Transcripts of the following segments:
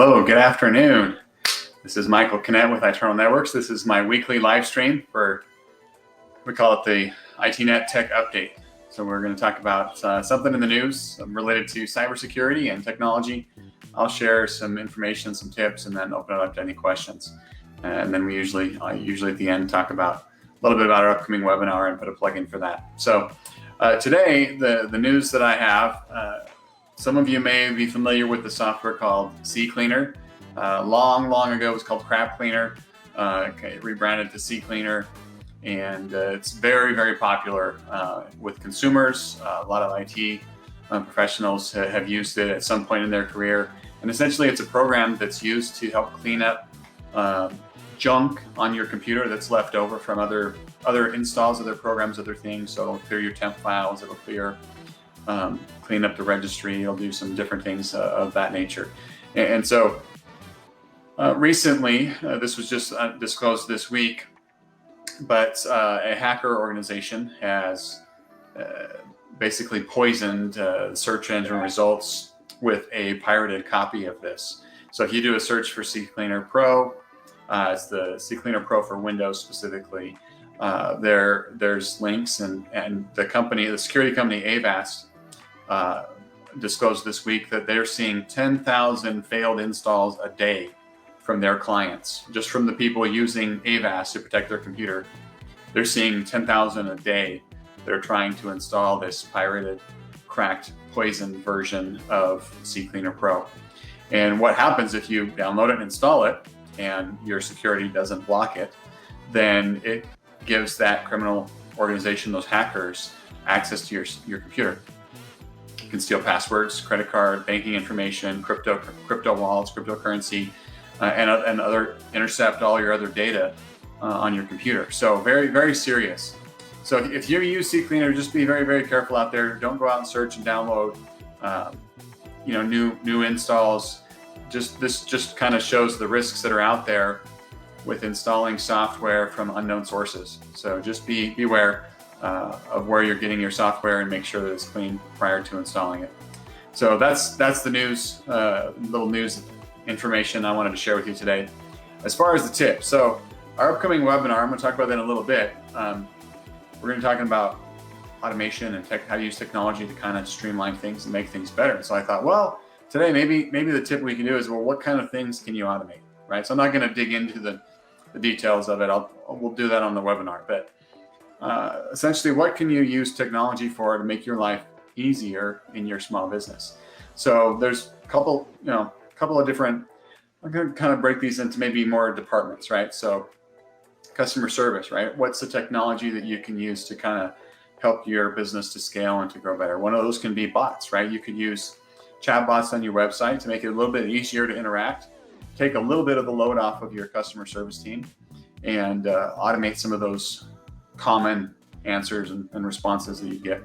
Hello, good afternoon. This is Michael Kinnett with iTernal Networks. This is my weekly live stream we call it the iTNet Tech Update. So we're going to talk about something in the news related to cybersecurity and technology. I'll share some information, some tips, and then open it up to any questions. And then I usually at the end talk about a little bit about our upcoming webinar and put a plug in for that. So today, the news that I have, some of you may be familiar with the software called CCCLeaner. Long ago, it was called Crap Cleaner. It rebranded to CCCLeaner, and it's very popular with consumers. A lot of IT professionals have used it at some point in their career. And essentially, it's a program that's used to help clean up junk on your computer that's left over from other installs, other programs, other things. So it'll clear your temp files. It'll clean up the registry. It'll do some different things of that nature. And so recently, this was just disclosed this week, but a hacker organization has basically poisoned search engine results with a pirated copy of this. So if you do a search for CCCLeaner Pro, it's the CCCLeaner Pro for Windows specifically, there's links, and the security company Avast disclosed this week that they're seeing 10,000 failed installs a day from their clients, just from the people using Avast to protect their computer. They're seeing 10,000 a day. They're trying to install this pirated, cracked, poisoned version of CCCLeaner Pro. And what happens if you download it and install it and your security doesn't block it, then it gives that criminal organization, those hackers, access to your computer. You can steal passwords, credit card, banking information, crypto wallets, cryptocurrency, and intercept all your other data on your computer. So very serious. So if you use CCCLeaner, just be very careful out there. Don't go out and search and download new installs. This just kind of shows the risks that are out there with installing software from unknown sources. So just beware of where you're getting your software and make sure that it's clean prior to installing it. So that's the news, little news information I wanted to share with you today. As far as the tip, so our upcoming webinar, I'm going to talk about that in a little bit. We're going to be talking about automation and how to use technology to kind of streamline things and make things better. So I thought, well, today maybe the tip we can do is, well, what kind of things can you automate, right? So I'm not going to dig into the details of it. We'll do that on the webinar. But essentially, what can you use technology for to make your life easier in your small business? So there's a couple of different, I'm going to kind of break these into maybe more departments, right? So customer service, right? What's the technology that you can use to kind of help your business to scale and to grow better? One of those can be bots, right? You could use chat bots on your website to make it a little bit easier to interact, take a little bit of the load off of your customer service team, and automate some of those common answers and responses that you get.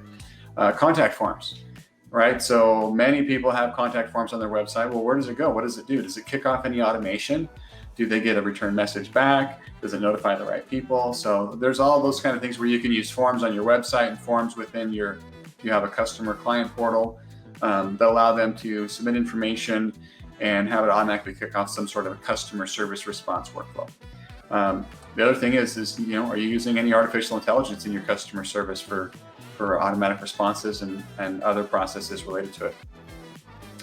Contact forms, right? So many people have contact forms on their website. Well, where does it go? What does it do? Does it kick off any automation? Do they get a return message back? Does it notify the right people? So there's all those kind of things where you can use forms on your website and forms within you have a customer client portal that allow them to submit information and have it automatically kick off some sort of a customer service response workflow. The other thing is are you using any artificial intelligence in your customer service for automatic responses and other processes related to it?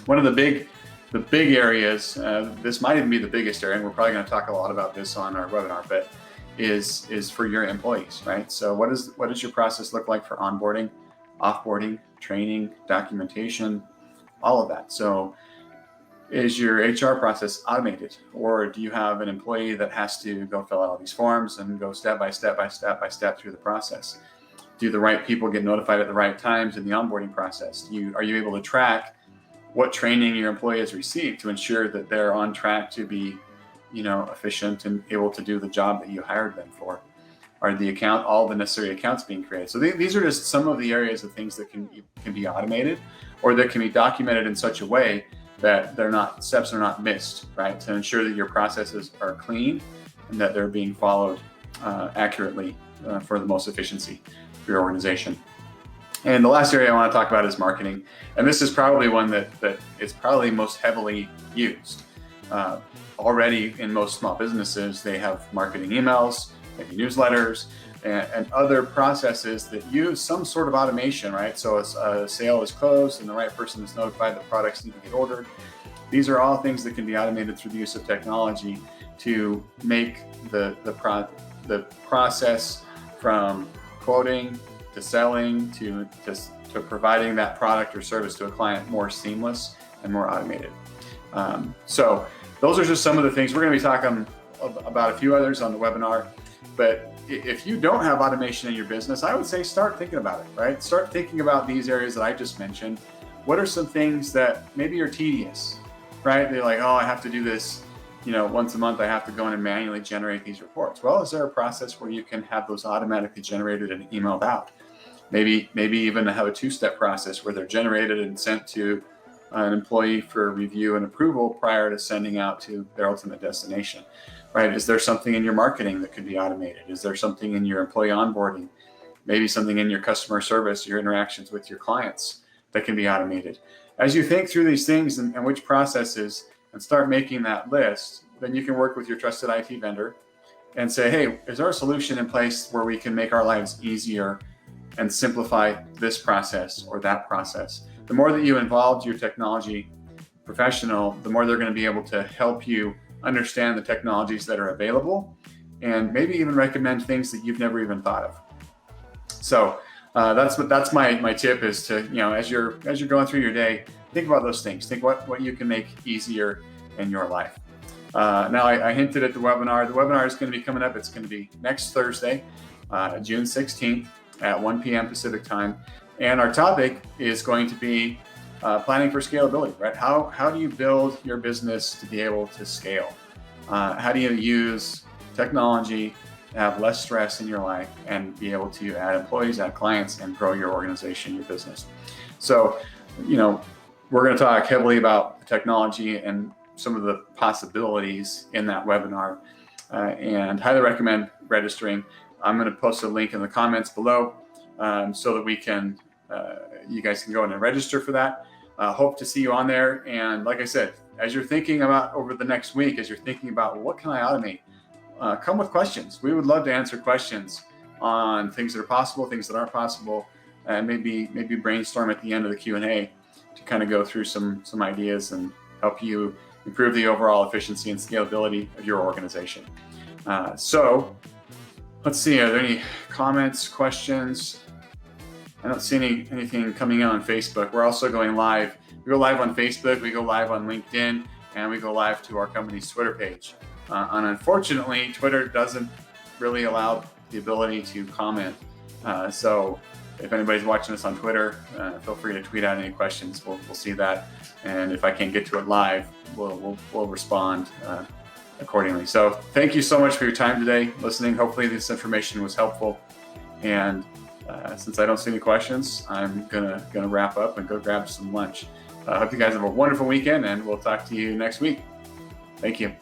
One of the big areas, this might even be the biggest area, and we're probably going to talk a lot about this on our webinar, but is for your employees, right? So what does your process look like for onboarding, offboarding, training, documentation, all of that? So is your HR process automated, or do you have an employee that has to go fill out all these forms and go step by step through the process? Do the right people get notified at the right times in the onboarding process? Are you able to track what training your employee has received to ensure that they're on track to be, efficient and able to do the job that you hired them for? Are all the necessary accounts being created? So these are just some of the areas of things that can be automated, or that can be documented in such a way that steps are not missed, right? To ensure that your processes are clean and that they're being followed accurately for the most efficiency for your organization. And the last area I want to talk about is marketing. And this is probably one that is probably most heavily used. already in most small businesses, they have marketing emails, maybe newsletters, and other processes that use some sort of automation, right? So a sale is closed and the right person is notified that products need to get ordered. These are all things that can be automated through the use of technology to make the process from quoting to selling to providing that product or service to a client more seamless and more automated. So those are just some of the things. We're going to be talking about a few others on the webinar, but if you don't have automation in your business, I would say start thinking about it, right? Start thinking about these areas that I just mentioned. What are some things that maybe are tedious, right? They're like, oh, I have to do this, once a month I have to go in and manually generate these reports. Well, is there a process where you can have those automatically generated and emailed out? Maybe even have a two-step process where they're generated and sent to an employee for review and approval prior to sending out to their ultimate destination, right? Is there something in your marketing that could be automated? Is there something in your employee onboarding? Maybe something in your customer service, your interactions with your clients that can be automated? As you think through these things and which processes and start making that list, then you can work with your trusted IT vendor and say, hey, is there a solution in place where we can make our lives easier and simplify this process or that process? The more that you involve your technology professional, the more they're going to be able to help you understand the technologies that are available and maybe even recommend things that you've never even thought of. So that's my tip is to, as you're going through your day, think about those things. Think what you can make easier in your life. Now I hinted at the webinar. The webinar is going to be coming up. It's going to be next Thursday, June 16th at 1 p.m. Pacific time. And our topic is going to be planning for scalability, right? How do you build your business to be able to scale? How do you use technology to have less stress in your life and be able to add employees, add clients, and grow your organization, your business? So, we're going to talk heavily about the technology and some of the possibilities in that webinar, and highly recommend registering. I'm going to post a link in the comments below so that we can, you guys can go in and register for that. Hope to see you on there. And like I said, as you're thinking about over the next week, as you're thinking about what can I automate, come with questions. We would love to answer questions on things that are possible, things that aren't possible, and maybe brainstorm at the end of the Q&A to kind of go through some ideas and help you improve the overall efficiency and scalability of your organization. So let's see, are there any comments, questions? I don't see anything coming in on Facebook. We're also going live. We go live on Facebook, we go live on LinkedIn, and we go live to our company's Twitter page. And unfortunately, Twitter doesn't really allow the ability to comment. So if anybody's watching us on Twitter, feel free to tweet out any questions. We'll see that. And if I can't get to it live, we'll respond accordingly. So thank you so much for your time today, listening. Hopefully this information was helpful. And since I don't see any questions, I'm gonna wrap up and go grab some lunch. I hope you guys have a wonderful weekend, and we'll talk to you next week. Thank you.